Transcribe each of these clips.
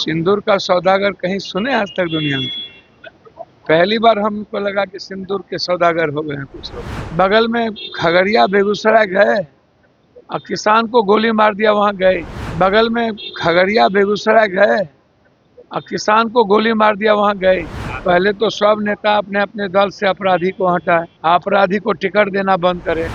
सिंदूर का सौदागर कहीं सुने आज तक दुनिया में? पहली बार हमको लगा कि सिंदूर के सौदागर हो गए हैं कुछ लोग। बगल में खगड़िया बेगूसराय गए और किसान को गोली मार दिया, वहां गए। बगल में खगड़िया बेगूसराय गए और किसान को गोली मार दिया, वहां गए। पहले तो सब नेता अपने अपने दल से अपराधी को हटाए, अपराधी को टिकट देना बंद करे।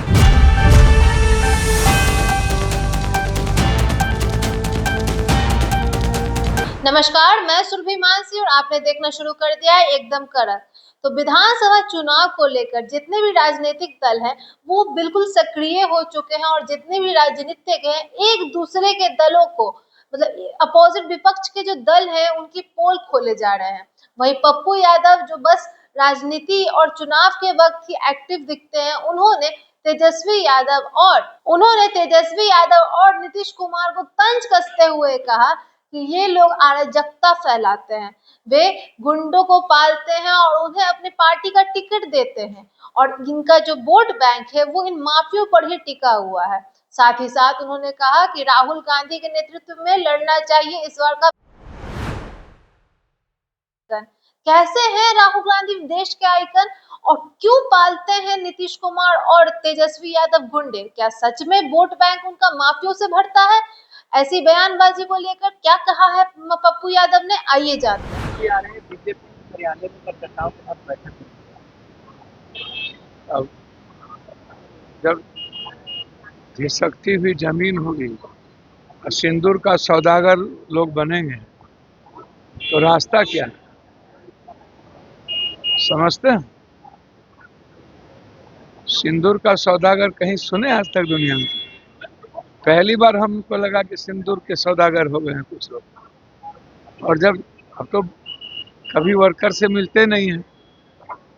नमस्कार, मैं सुरभि मानसी और आपने देखना शुरू कर दिया है एकदम कड़क। तो विधानसभा चुनाव को लेकर जितने भी राजनीतिक दल हैं वो बिल्कुल सक्रिय हो चुके हैं और जितने भी राजनीतिक हैं एक दूसरे के दलों को मतलब अपोजिट विपक्ष के जो दल हैं उनकी पोल खोले जा रहे हैं। वहीं पप्पू यादव जो बस राजनीति और चुनाव के वक्त ही एक्टिव दिखते हैं, उन्होंने तेजस्वी यादव और नीतीश कुमार को तंज कसते हुए कहा कि ये लोग अराजकता फैलाते हैं, वे गुंडों को पालते हैं और उन्हें अपनी पार्टी का टिकट देते हैं और इनका जो वोट बैंक है वो इन माफियों पर ही टिका हुआ है। साथ ही साथ उन्होंने कहा कि राहुल गांधी के नेतृत्व में लड़ना चाहिए इस बार का। कैसे हैं राहुल गांधी देश के आइकन और क्यों पालते हैं नीतीश कुमार और तेजस्वी यादव गुंडे? क्या सच में वोट बैंक उनका माफियों से भरता है? ऐसी बयानबाजी को लेकर क्या कहा है पप्पू यादव ने, आइए जानते हैं। अब जब घिसकती हुई जमीन होगी और सिंदूर का सौदागर लोग बनेंगे तो रास्ता क्या है, समझते हैं? सिंदूर का सौदागर कहीं सुने आज तक दुनिया में? पहली बार हमको लगा कि सिंदूर के सौदागर हो गए हैं कुछ लोग। और जब अब तो कभी वर्कर से मिलते नहीं हैं,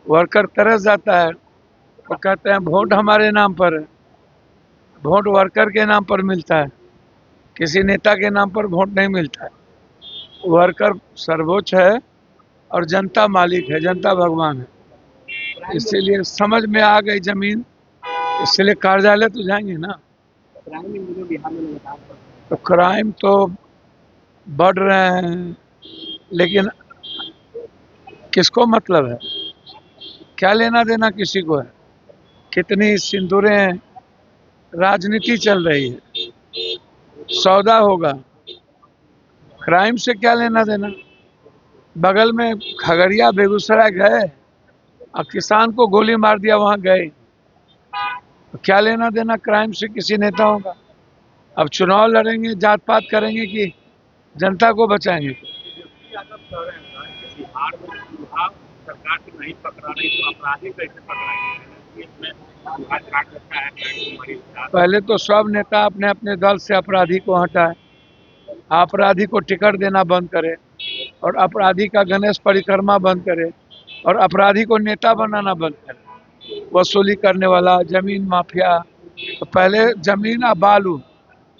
वर्कर तरस जाता है तो कहते हैं वोट हमारे नाम पर है। वोट वर्कर के नाम पर मिलता है, किसी नेता के नाम पर वोट नहीं मिलता है। वर्कर सर्वोच्च है और जनता मालिक है, जनता भगवान है। इसीलिए समझ में आ गई जमीन, इसलिए कार्यालय तो जाएंगे ना। तो क्राइम तो बढ़ रहे हैं, लेकिन किसको मतलब है? क्या लेना देना किसी को है? कितनी सिंदूरें राजनीति चल रही है, सौदा होगा, क्राइम से क्या लेना देना? बगल में खगड़िया बेगूसराय गए और किसान को गोली मार दिया, वहां गए। तो क्या लेना देना क्राइम से किसी नेताओं का? अब चुनाव लड़ेंगे, जात पात करेंगे कि जनता को बचाएंगे? पहले तो सब नेता अपने अपने दल से अपराधी को हटाए, अपराधी को टिकट देना बंद करे और अपराधी का गणेश परिक्रमा बंद करे और अपराधी को नेता बनाना बंद करे। वसूली करने वाला जमीन माफिया, तो पहले जमीन और बालू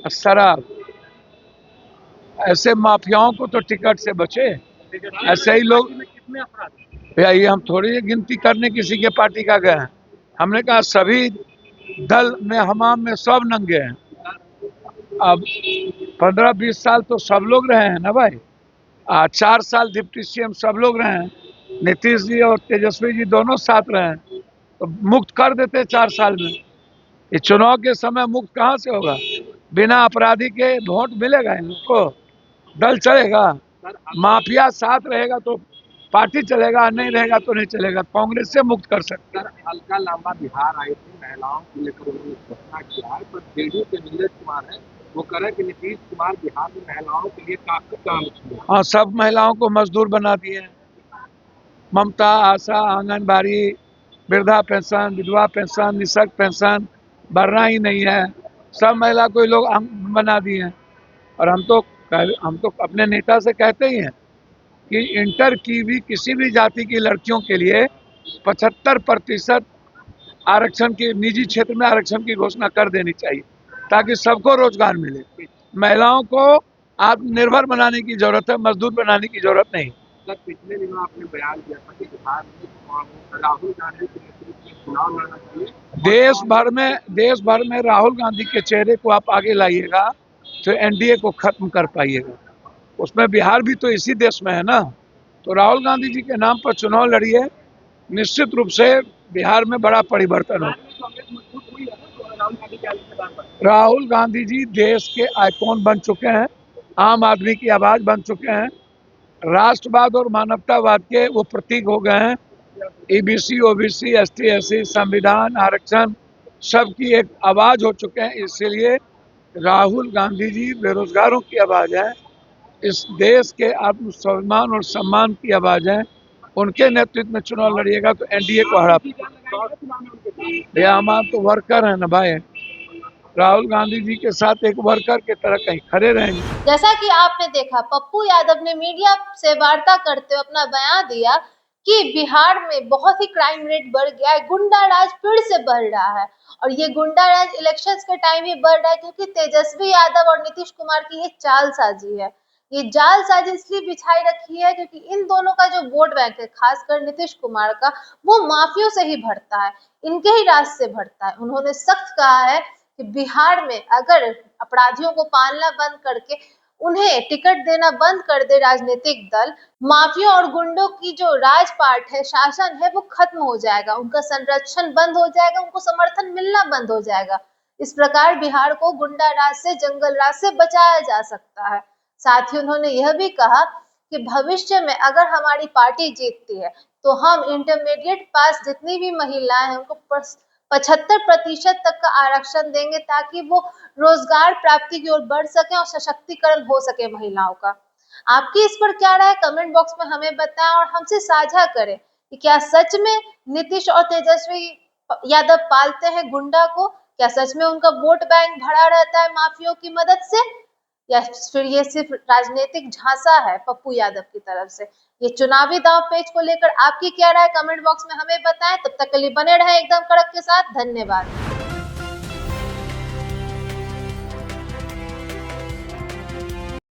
और शराब, ऐसे माफियाओं को तो टिकट से बचे। ऐसे ही लोग, भैया ये हम थोड़ी गिनती करने किसी के पार्टी का गए हैं। हमने कहा सभी दल में हमाम में सब नंगे हैं। अब 15-20 साल तो सब लोग रहे हैं ना भाई। 4 साल डिप्टी सीएम सब लोग रहे हैं, नीतीश जी और तेजस्वी जी दोनों साथ रहे हैं, तो मुक्त कर देते 4 साल में। ये चुनाव के समय मुक्त कहाँ से होगा? बिना अपराधी के वोट मिलेगा इनको? दल चलेगा? माफिया साथ रहेगा तो पार्टी चलेगा, नहीं रहेगा तो नहीं चलेगा। कांग्रेस से मुक्त कर सकते हैं। हल्का लांबा बिहार आए थे, महिलाओं को लेकर उन्होंने घोषणा किया है, पर जेडीयू के नीरज कुमार है, वो कह रहे कि नीतीश कुमार बिहार में महिलाओं के लिए काफी काम किया। हाँ, सब महिलाओं को मजदूर बना दिए। ममता, आशा, आंगनबाड़ी, वृद्धा पेंशन, विधवा पेंशन, निःशक्त पेंशन भरना ही नहीं है, सब महिला को लोग बना दिए हैं। और हम तो अपने नेता से कहते ही हैं कि इंटर की भी किसी भी जाति की लड़कियों के लिए 75% आरक्षण की, निजी क्षेत्र में आरक्षण की घोषणा कर देनी चाहिए ताकि सबको रोजगार मिले। महिलाओं को आत्मनिर्भर बनाने की जरूरत है, मजदूर बनाने की जरूरत नहीं। सर, पिछले दिनों आपने बयान दिया था कि बिहार में राहुल गांधी के नेतृत्व में चुनाव लड़ना चाहिए। देश भर में राहुल गांधी के चेहरे को आप आगे लाइएगा तो एनडीए को खत्म कर पाइएगा। उसमें बिहार भी तो इसी देश में है ना। तो राहुल गांधी जी के नाम पर चुनाव लड़िए, निश्चित रूप से बिहार में बड़ा परिवर्तन हो। कांग्रेस मजबूत हुई है ना तो राहुल गांधी के आने के बाद। राहुल गांधी जी देश के आइकॉन बन चुके हैं, आम आदमी की आवाज बन चुके हैं, राष्ट्रवाद और मानवतावाद के वो प्रतीक हो गए हैं। ईबीसी, ओबीसी, एसटी, एससी, संविधान, आरक्षण सबकी एक आवाज हो चुके हैं। इसीलिए राहुल गांधी जी बेरोजगारों की आवाज है, इस देश के आत्मस्वाभिमान और सम्मान की आवाज है। उनके नेतृत्व में चुनाव लड़िएगा तो एनडीए को हरा। भैया हमारे तो वर्कर है ना भाई, राहुल गांधी जी के साथ एक वर्कर की तरह कहीं खड़े रहेंगे। जैसा कि आपने देखा, पप्पू यादव ने मीडिया से वार्ता करते हुए अपना बयान दिया कि बिहार में बहुत ही क्राइम रेट बढ़ गया है, गुंडा राज फिर से बढ़ रहा है और ये गुंडा राज इलेक्शंस के टाइम ही बढ़ रहा है क्योंकि तेजस्वी यादव और नीतीश कुमार की ये चालसाजी है। ये जालसाजी इसलिए बिछाई रखी है क्योंकि इन दोनों का जो वोट बैंक है, खासकर नीतीश कुमार का, वो माफियों से ही भरता है, इनके ही राज से भरता है। उन्होंने सख्त कहा है कि बिहार में अगर अपराधियों को पालना बंद करके उन्हें टिकट देना बंद कर दे राजनीतिक दल, माफिया और गुंडों की जो राजपाट है, शासन है, वो खत्म हो जाएगा, उनका संरक्षण बंद हो जाएगा, उनको समर्थन मिलना बंद हो जाएगा। इस प्रकार बिहार को गुंडा राज से, जंगल राज से बचाया जा सकता है। साथ ही उन्होंने यह भी कहा कि भविष्य में अगर हमारी पार्टी जीतती है तो हम इंटरमीडिएट पास जितनी भी महिलाएं हैं उनको 75% तक का आरक्षण देंगे ताकि वो रोजगार प्राप्ति की ओर बढ़ सके और सशक्तिकरण हो सके महिलाओं का। आपकी इस पर क्या राय, कमेंट बॉक्स में हमें बताएं और हमसे साझा करें कि क्या सच में नीतीश और तेजस्वी यादव पालते हैं गुंडा को, क्या सच में उनका वोट बैंक भरा रहता है माफियों की मदद से, या फिर ये सिर्फ राजनीतिक झांसा है पप्पू यादव की तरफ से। ये चुनावी दांव पेच को लेकर आपकी क्या राय, कमेंट बॉक्स में हमें बताएं। तब तक के लिए बने रहें एकदम कड़क के साथ। धन्यवाद।